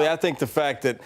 I think the fact that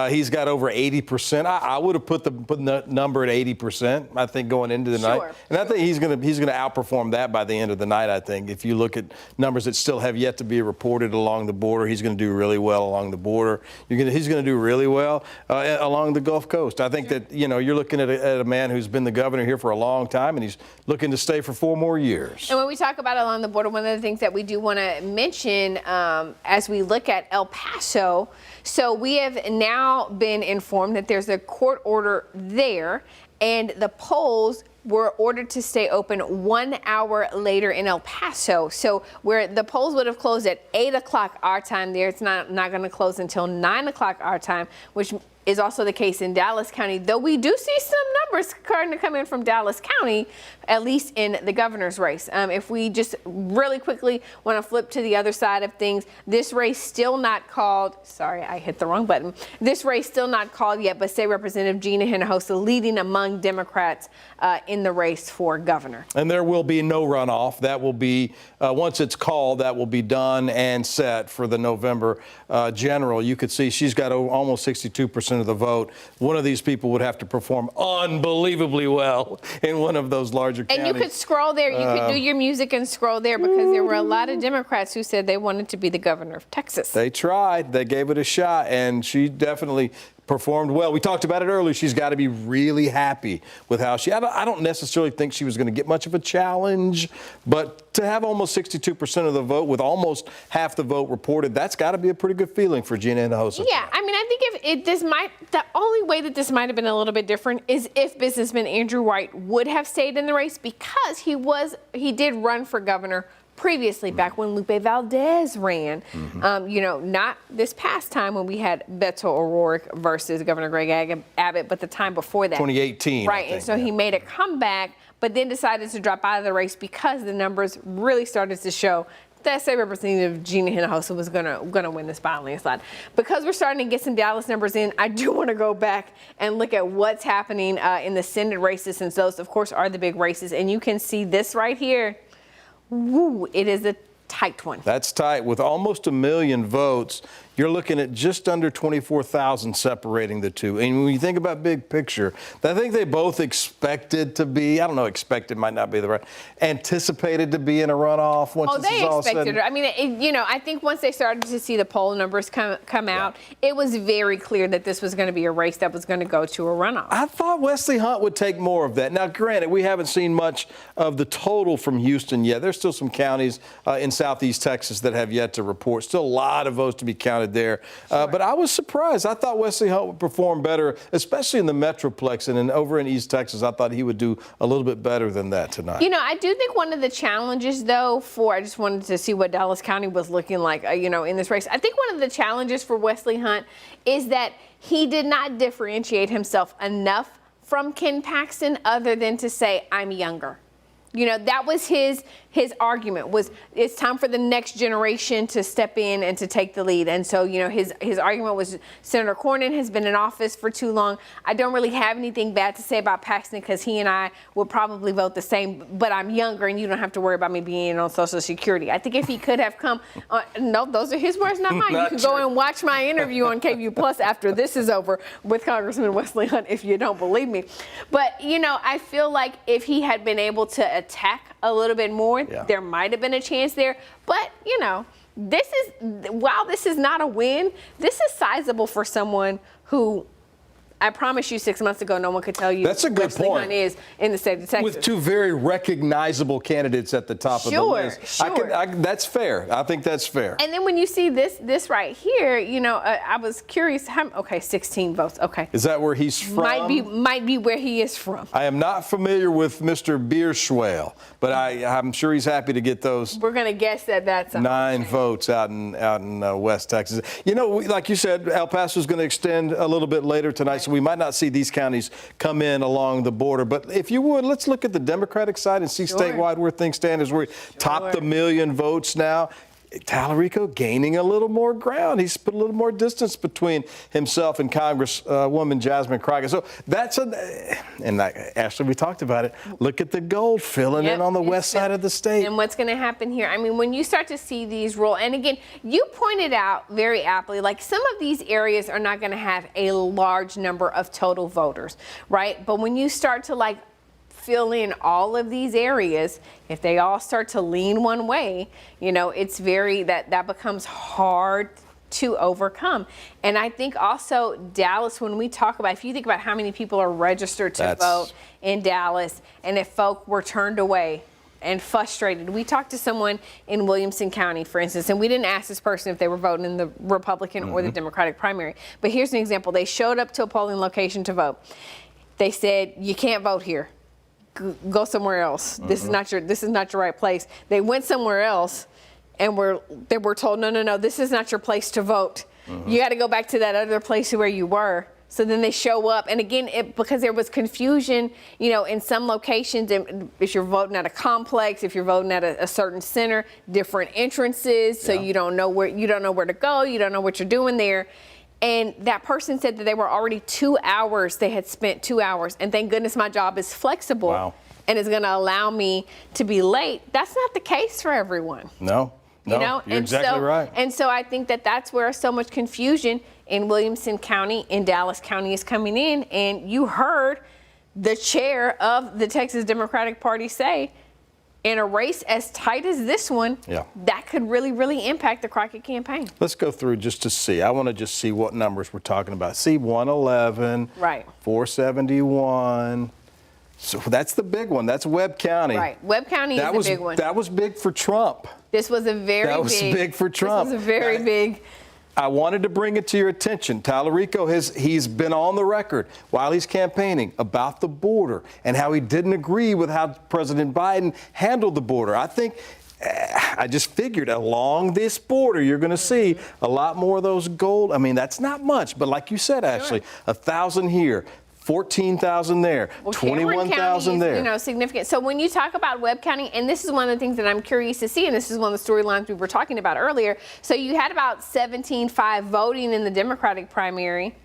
he's got over 80%, I would have put the number at 80%. I think going into the night, and I think he's going to outperform that by the end of the night. I think if you look at numbers that still have yet to be reported along the border, he's going to do really well along the border. He's going to do really well along the Gulf Coast. I think that you're looking at a man who's been the governor here for a long time, and he's looking to stay for 4 more years. And when we talk about along the border, one of the things that we do want to mention as we look at El Paso. So we have now been informed that there's a court order there, and the polls were ordered to stay open 1 hour later in El Paso. So where the polls would have closed at 8 o'clock our time there, it's not going to close until 9 o'clock our time, which is also the case in Dallas County, though we do see some numbers starting to come in from Dallas County, at least in the governor's race. If we just really quickly want to flip to the other side of things, this race still not called. Sorry, I hit the wrong button. This race still not called yet, but State Representative Gina Hinojosa leading among Democrats in the race for governor. And there will be no runoff. That will be, once it's called, that will be done and set for the November general. You could see she's got almost 62% of the vote. One of these people would have to perform unbelievably well in one of those larger counties. And you could scroll there. You could do your music and scroll there, because there were a lot of Democrats who said they wanted to be the governor of Texas. They tried. They gave it a shot, and she definitely performed well. We talked about it earlier. She's got to be really happy with how I don't necessarily think she was going to get much of a challenge, but to have almost 62% of the vote with almost half the vote reported, that's got to be a pretty good feeling for Gina Hinojosa. Yeah, I mean, I think the only way that this might have been a little bit different is if businessman Andrew White would have stayed in the race, because he did run for governor previously, back when Lupe Valdez ran, not this past time when we had Beto O'Rourke versus Governor Greg Abbott, but the time before that. 2018. Right, and so he made a comeback, but then decided to drop out of the race because the numbers really started to show that State Representative Gina Hinojosa was gonna win this by a landslide. Because we're starting to get some Dallas numbers in, I do want to go back and look at what's happening in the Senate races, since those, of course, are the big races. And you can see this right here. Woo, it is a tight one. That's tight. With almost 1 million votes, you're looking at just under 24,000 separating the two. And when you think about big picture, I think they both expected to be, I don't know, expected might not be the right, anticipated to be in a runoff once this is all said. Oh, they expected it. I mean, I think once they started to see the poll numbers come out, it was very clear that this was going to be a race that was going to go to a runoff. I thought Wesley Hunt would take more of that. Now, granted, we haven't seen much of the total from Houston yet. There's still some counties in southeast Texas that have yet to report. Still a lot of votes to be counted there. But I was surprised. I thought Wesley Hunt would perform better, especially in the Metroplex, and then over in East Texas, I thought he would do a little bit better than that tonight. I do think one of the challenges, though, I just wanted to see what Dallas County was looking like, in this race. I think one of the challenges for Wesley Hunt is that he did not differentiate himself enough from Ken Paxton, other than to say, I'm younger. That was his argument, was it's time for the next generation to step in and to take the lead. And so, his argument was Senator Cornyn has been in office for too long. I don't really have anything bad to say about Paxton, because he and I will probably vote the same, but I'm younger and you don't have to worry about me being on Social Security. I think if he could have come, no, those are his words, not mine. You can go and watch my interview on KVUE Plus after this is over with Congressman Wesley Hunt, if you don't believe me. But, I feel like if he had been able to attack a little bit more, there might have been a chance there. But, while this is not a win, this is sizable for someone who, I promise you 6 months ago, no one could tell you that's a good Wesley point. Hunt is in the state of Texas. With two very recognizable candites at the top of the list. Sure. That's fair. I think that's fair. And then when you see this right here, I was curious. 16 votes. Okay. Is that where he's from? Might be where he is from. I am not familiar with Mr. Bierschwale, but I'm sure he's happy to get those. We're going to guess that's 9 votes out in West Texas. Like you said, El Paso is going to extend a little bit later tonight. So we might not see these counties come in along the border. But if you would, let's look at the Democratic side and see statewide where things stand as we top the 1 million votes now. Tallarico gaining a little more ground. He's put a little more distance between himself and Congresswoman Jasmine Crockett. So Ashley, we talked about it. Look at the gold filling in on the west side of the state. And what's going to happen here? I mean, when you start to see these roll, and again, you pointed out very aptly, like some of these areas are not going to have a large number of total voters, right? But when you start to like fill in all of these areas, if they all start to lean one way, you know, it's that becomes hard to overcome. And I think also Dallas, when we talk about, if you think about how many people are registered to vote in Dallas, and if folk were turned away and frustrated. We talked to someone in Williamson County, for instance, and we didn't ask this person if they were voting in the Republican or the Democratic primary. But here's an example. They showed up to a polling location to vote. They said, you can't vote here. Go somewhere else. This is not your right place. They went somewhere else and they were told, no, this is not your place to vote. You got to go back to that other place where you were. So then they show up, and again, because there was confusion, you know, in some locations, if you're voting at a complex, if you're voting at a certain center, different entrances, so you don't know where to go, you don't know what you're doing there. And that person said that they were already 2 hours, they had spent 2 hours. And thank goodness my job is flexible and is going to allow me to be late. That's not the case for everyone. No, you know? You're exactly right. And so I think that that's where so much confusion in Williamson County, in Dallas County is coming in. And you heard the chair of the Texas Democratic Party say, in a race as tight as this one, that could really, really impact the Crockett campaign. Let's go through just to see. I want to just see what numbers we're talking about. See, 111, 471. So that's the big one. That's Webb County. Right. Webb County is the big one. That was big for Trump. This was That was big for Trump. This was a very big. I wanted to bring it to your attention. Tallarico he's been on the record while he's campaigning about the border and how he didn't agree with how President Biden handled the border. I just figured along this border, you're going to see a lot more of those gold. I mean, that's not much, but like you said, Ashley, 1,000 here. 14,000 there, 21,000 there. You know, significant. So when you talk about Webb County, and this is one of the things that I'm curious to see, and this is one of the storylines we were talking about earlier. So you had about 17,500 voting in the Democratic primary,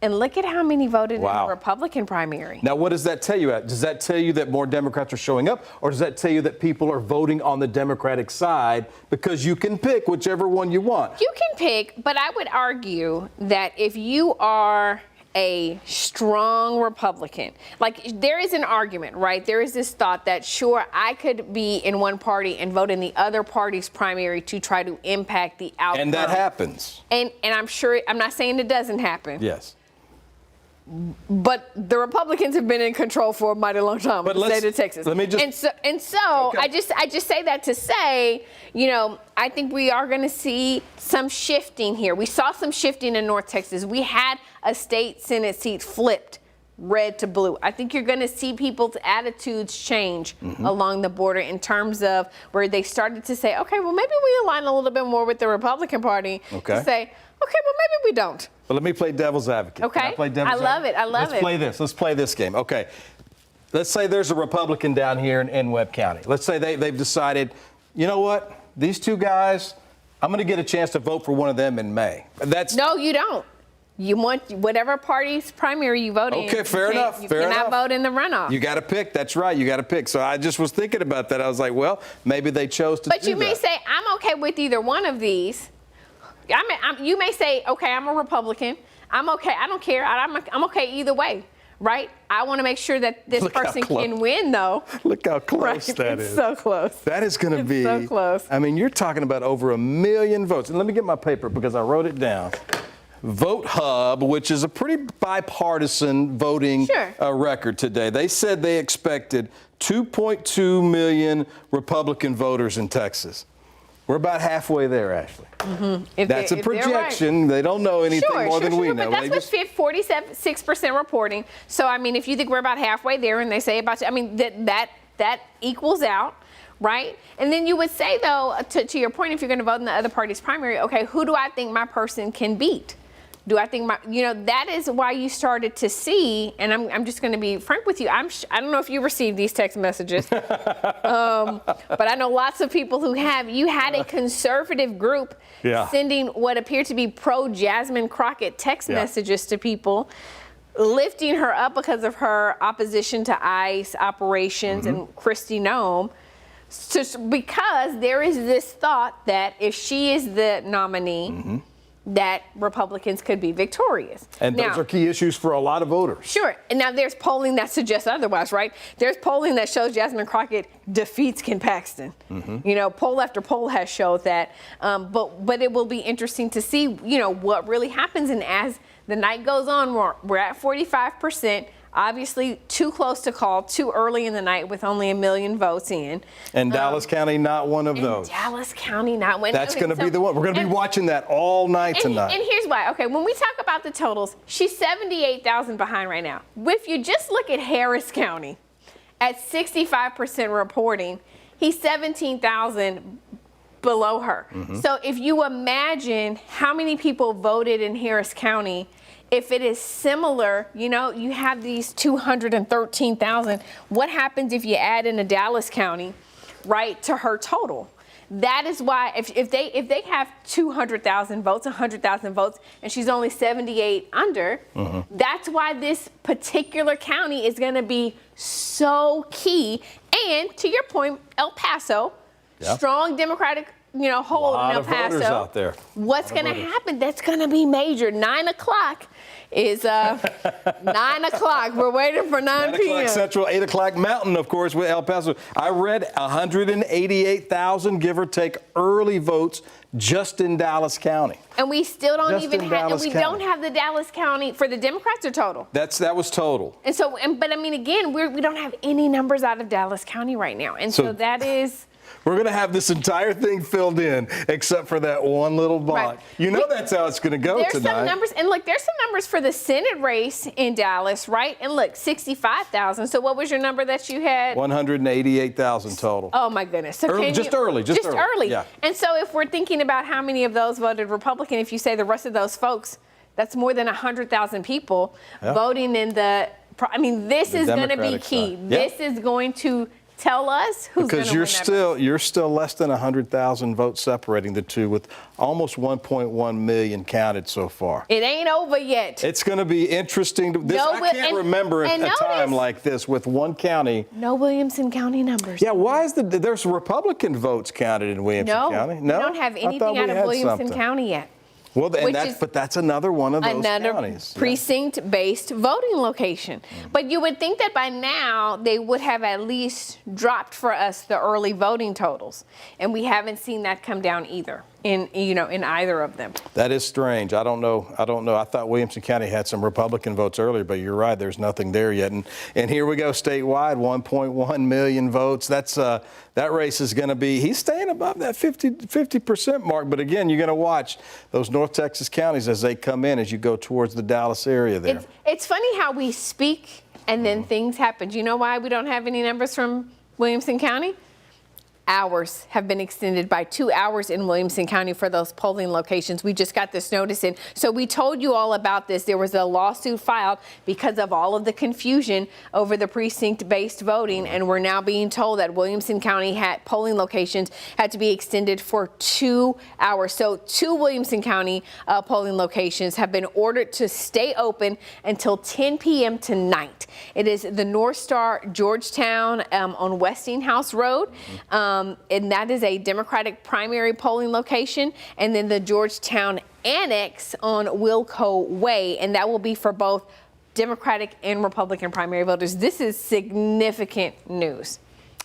and look at how many voted in the Republican primary. Now, what does that tell you? Does that tell you that more Democrats are showing up, or does that tell you that people are voting on the Democratic side because you can pick whichever one you want? You can pick, but I would argue that if you are a strong Republican, like there is an argument, right? There is this thought that sure, I could be in one party and vote in the other party's primary to try to impact the outcome. And that happens. And I'm sure, I'm not saying it doesn't happen. Yes. But the Republicans have been in control for a mighty long time in the state of Texas. I just say that to say, you know, I think we are going to see some shifting here. We saw some shifting in North Texas. We had a state Senate seat flipped red to blue. I think you're going to see people's attitudes change along the border in terms of where they started to say, okay, well, maybe we align a little bit more with the Republican Party to say, okay, well, maybe we don't. But let me play devil's advocate. Okay. Can I play devil's advocate? I love it. Let's play this. Let's play this game. Okay. Let's say there's a Republican down here in Webb County. Let's say they've decided, you know what? These two guys, I'm going to get a chance to vote for one of them in May. No, you don't. You want whatever party's primary you vote in. Okay, fair enough. You cannot vote in the runoff. You got to pick. That's right. You got to pick. So I just was thinking about that. I was like, well, maybe they chose to do that. But you may say, I'm okay with either one of these. You may say, okay, I'm a Republican. I'm okay. I don't care. I'm okay either way, right? I want to make sure that this person can win, though. Look how close that is. It's so close. That is going to be so close. I mean, you're talking about over 1 million votes. And let me get my paper because I wrote it down. Vote Hub, which is a pretty bipartisan voting record today. They said they expected 2.2 million Republican voters in Texas. We're about halfway there, Ashley. That's a projection. Right. They don't know anything more than we know. But that's what 46% reporting. So, I mean, if you think we're about halfway there and they say about, I mean, that equals out, right? And then you would say, though, to your point, if you're going to vote in the other party's primary, okay, who do I think my person can beat? Do I think that is why you started to see, and I'm just going to be frank with you. I don't know if you received these text messages, but I know lots of people who have. You had a conservative group sending what appeared to be pro Jasmine Crockett text messages to people, lifting her up because of her opposition to ICE operations and Kristi Noem. Because there is this thought that if she is the nominee, that Republicans could be victorious. And those are key issues for a lot of voters. Sure. And now there's polling that suggests otherwise, right? There's polling that shows Jasmine Crockett defeats Ken Paxton. Poll after poll has showed that. But it will be interesting to see, what really happens. And as the night goes on, we're at 45%. Obviously, too close to call, too early in the night with only 1 million votes in. And Dallas County, not one of those. Dallas County, not one. That's going to be the one. We're going to be watching that all night tonight. And here's why. Okay, when we talk about the totals, she's 78,000 behind right now. If you just look at Harris County, at 65% reporting, he's 17,000 below her. So if you imagine how many people voted in Harris County, if it is similar, you have these 213,000. What happens if you add in a Dallas County, right, to her total? That is why if they have 200,000 votes, 100,000 votes, and she's only 78 under, that's why this particular county is going to be so key. And to your point, El Paso, strong Democratic hold in El Paso. Out there. What's going to happen? That's going to be major. 9 o'clock is 9 o'clock. We're waiting for 9 p.m. 9 o'clock Central, 8 o'clock Mountain, of course, with El Paso. I read 188,000, give or take, early votes just in Dallas County. And we still don't don't have the Dallas County for the Democrats or total. That was total. And so, but I mean, again, we don't have any numbers out of Dallas County right now, and so that is. We're going to have this entire thing filled in, except for that one little block. Right. That's how it's going to go tonight. There's some numbers, and look, there's some numbers for the Senate race in Dallas, right? And look, 65,000. So what was your number that you had? 188,000 total. Oh my goodness! So early. Just early. Yeah. And so if we're thinking about how many of those voted Republican, if you say the rest of those folks, that's more than 100,000 people voting in the. I mean, this is going to be key. This is going to tell us who's going to win. Because you're still less than 100,000 votes separating the two, with almost 1.1 million counted so far. It ain't over yet. It's going to be interesting. I can't remember a time like this with one county. No Williamson County numbers. Yeah, why is there's Republican votes counted in Williamson County? No, we don't have anything out of Williamson County yet. Well, but that's another one of those counties. Precinct-based voting location. But you would think that by now they would have at least dropped for us the early voting totals, and we haven't seen that come down either in either of them. That is strange. I don't know. I thought Williamson County had some Republican votes earlier, but you're right. There's nothing there yet. And here we go statewide, 1.1 million votes. That race is going to be. He's staying above that 50% mark. But again, you're going to watch those North Texas counties as they come in as you go towards the Dallas area there. It's funny how we speak and then things happen. Do you know why we don't have any numbers from Williamson County? Hours have been extended by 2 hours in Williamson County for those polling locations. We just got this notice in. So we told you all about this. There was a lawsuit filed because of all of the confusion over the precinct-based voting, and we're now being told that Williamson County polling locations had to be extended for 2 hours. So 2 Williamson County polling locations have been ordered to stay open until 10 p.m. tonight. It is the North Star Georgetown on Westinghouse Road. And that is a Democratic primary polling location, and then the Georgetown Annex on Wilco Way, and that will be for both Democratic and Republican primary voters. This is significant news.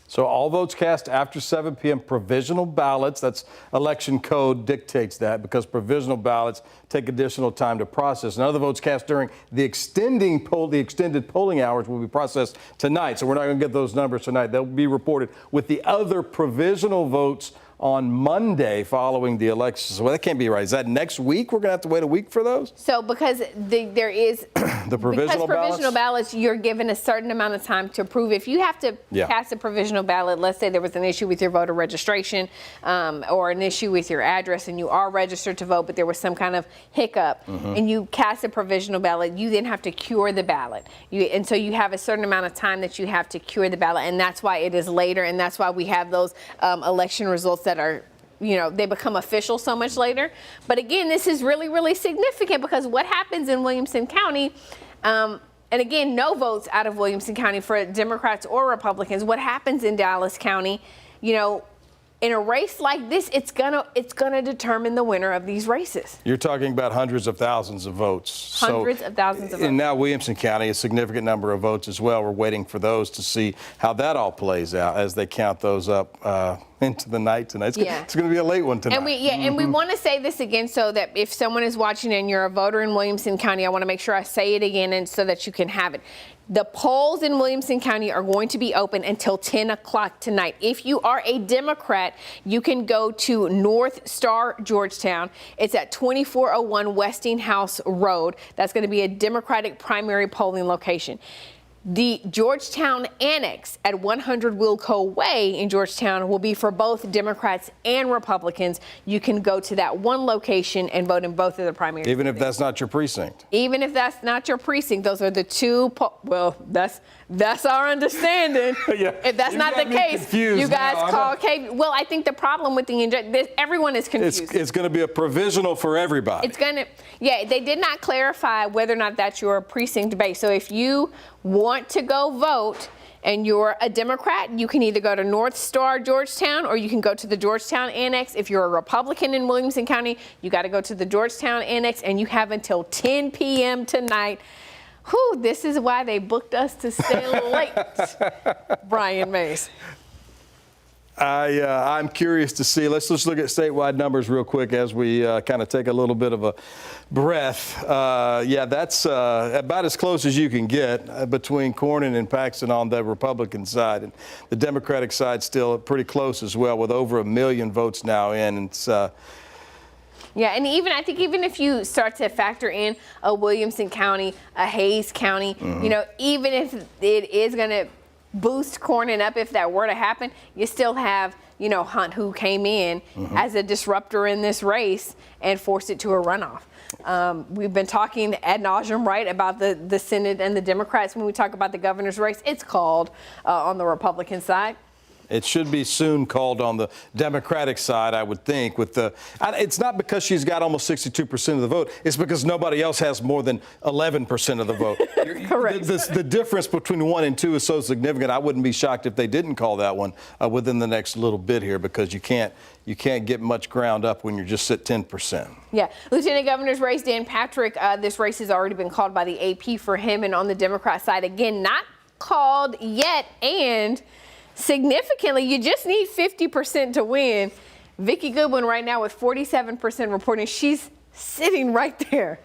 So all votes cast after 7 p.m. provisional ballots, that's election code dictates that, because provisional ballots take additional time to process. And other votes cast during the extended polling hours will be processed tonight. So we're not going to get those numbers tonight. They'll be reported with the other provisional votes on Monday following the election. So that can't be right. Is that next week? We're going to have to wait a week for those? So because there is the provisional ballots, you're given a certain amount of time to approve. If you have to cast a provisional ballot, let's say there was an issue with your voter registration or an issue with your address and you are registered to vote, but there was some kind of hiccup and you cast a provisional ballot, you then have to cure the ballot. And so you have a certain amount of time that you have to cure the ballot, and that's why it is later, and that's why we have those election results that are, they become official so much later. But again, this is really, really significant because what happens in Williamson County, and again, no votes out of Williamson County for Democrats or Republicans. What happens in Dallas County, in a race like this, it's gonna determine the winner of these races. You're talking about hundreds of thousands of votes. Hundreds of thousands of votes. And now Williamson County, a significant number of votes as well. We're waiting for those to see how that all plays out as they count those up into the night tonight. It's going to be a late one tonight. And and we want to say this again so that if someone is watching and you're a voter in Williamson County, I want to make sure I say it again and so that you can have it. The polls in Williamson County are going to be open until 10 o'clock tonight. If you are a Democrat, you can go to North Star Georgetown. It's at 2401 Westinghouse Road. That's going to be a Democratic primary polling location. The Georgetown Annex at 100 Wilco Way in Georgetown will be for both Democrats and Republicans. You can go to that one location and vote in both of the primaries. Even if that's not your precinct? Even if that's not your precinct. Those are the two, well, that's our understanding. If that's not the case, you guys call KVUE. Well, I think the problem with everyone is confused. It's going to be a provisional for everybody. They did not clarify whether or not that's your precinct base. So if you want to go vote and you're a Democrat, you can either go to North Star Georgetown or you can go to the Georgetown Annex. If you're a Republican in Williamson County, you got to go to the Georgetown Annex, and you have until 10 p.m. tonight. This is why they booked us to stay late. Brian Mays. I'm curious to see. Let's just look at statewide numbers real quick as we kind of take a little bit of a breath. That's about as close as you can get between Cornyn and Paxton on the Republican side. And the Democratic side still pretty close as well, with over 1 million votes now in. It's and I think even if you start to factor in a Williamson County, a Hayes County, even if it is going to boost Cornyn up, if that were to happen, you still have, Hunt, who came in as a disruptor in this race and forced it to a runoff. We've been talking ad nauseum, right, about the Senate and the Democrats. When we talk about the governor's race, it's called on the Republican side. It should be soon called on the Democratic side, I would think. It's not because she's got almost 62% of the vote. It's because nobody else has more than 11% of the vote. Correct. The difference between 1 and 2 is so significant. I wouldn't be shocked if they didn't call that one within the next little bit here, because you can't get much ground up when you're just at 10%. Yeah. Lieutenant Governor's race, Dan Patrick, this race has already been called by the AP for him, and on the Democrat side, again, not called yet, and significantly, you just need 50% to win. Vicki Goodwin right now with 47% reporting. She's sitting right there,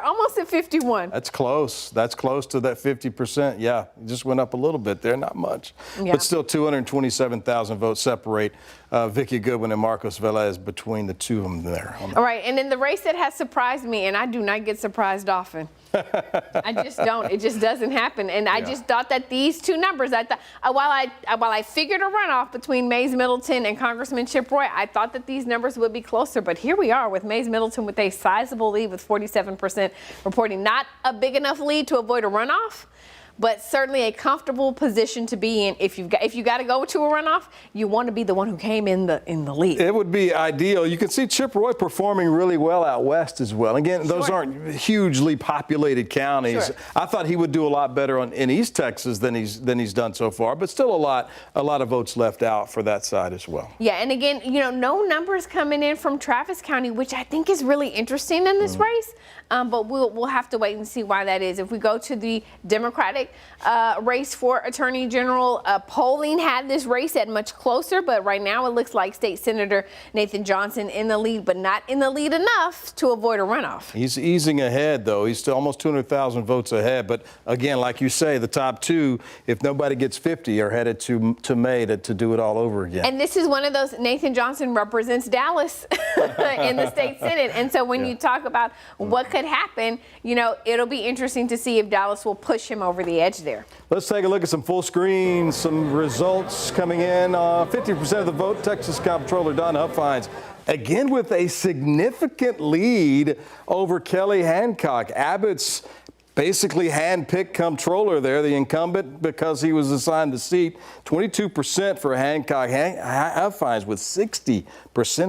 almost at 51. That's close. That's close to that 50%. Yeah, it just went up a little bit there, not much. Yeah. But still 227,000 votes separate Vicki Goodwin and Marcos Velez between the two of them there. All right, and in the race that has surprised me, and I do not get surprised often. I just don't. It just doesn't happen. And I just thought that these two numbers, I thought, while I figured a runoff between Mays Middleton and Congressman Chip Roy, I thought that these numbers would be closer. But here we are with Mays Middleton with a sizable lead with 47% reporting. Not a big enough lead to avoid a runoff, but certainly a comfortable position to be in. If you got to go to a runoff, you want to be the one who came in the lead. It would be ideal. You can see Chip Roy performing really well out west as well. Again, those aren't hugely populated counties. Sure. I thought he would do a lot better in East Texas than he's done so far, but still a lot of votes left out for that side as well. Yeah, and again, no numbers coming in from Travis County, which I think is really interesting in this race. But we'll have to wait and see why that is. If we go to the Democratic race for Attorney General. Polling had this race at much closer, but right now it looks like State Senator Nathan Johnson in the lead, but not in the lead enough to avoid a runoff. He's easing ahead, though. He's still almost 200,000 votes ahead. But again, like you say, the top two, if nobody gets 50, are headed to May to do it all over again. And this is one of those, Nathan Johnson represents Dallas in the state Senate. And so when you talk about what could happen, you know, it'll be interesting to see if Dallas will push him over the edge there. Let's take a look at some full screen, some results coming in. 50% of the vote, Texas Comptroller Don Huffines, again with a significant lead over Kelly Hancock. Abbott's basically hand-picked comptroller there, the incumbent, because he was assigned the seat. 22% for Hancock. Huffines with 60%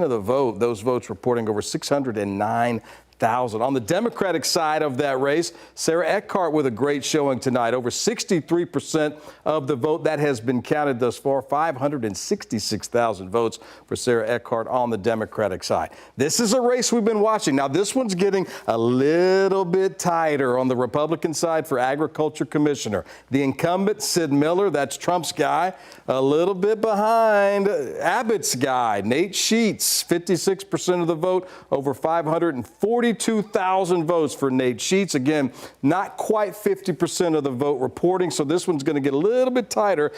of the vote. Those votes reporting over 609,000. On the Democratic side of that race, Sarah Eckhart with a great showing tonight. Over 63% of the vote that has been counted thus far. 566,000 votes for Sarah Eckhart on the Democratic side. This is a race we've been watching. Now, this one's getting a little bit tighter on the Republican side for Agriculture Commissioner. The incumbent, Sid Miller, that's Trump's guy, a little bit behind Abbott's guy, Nate Sheets, 56% of the vote, over 542,000 votes for Nate Sheets. Again, not quite 50% of the vote reporting, so this one's going to get a little bit tighter.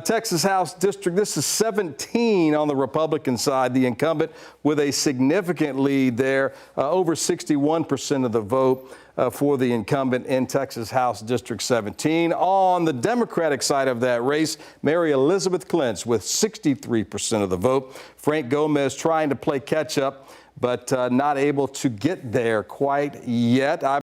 Texas House District, this is 17 on the Republican side. The incumbent with a significant lead there, over 61% of the vote for the incumbent in Texas House District 17. On the Democratic side of that race, Mary Elizabeth Clentz with 63% of the vote. Frank Gomez trying to play catch up, but not able to get there quite yet.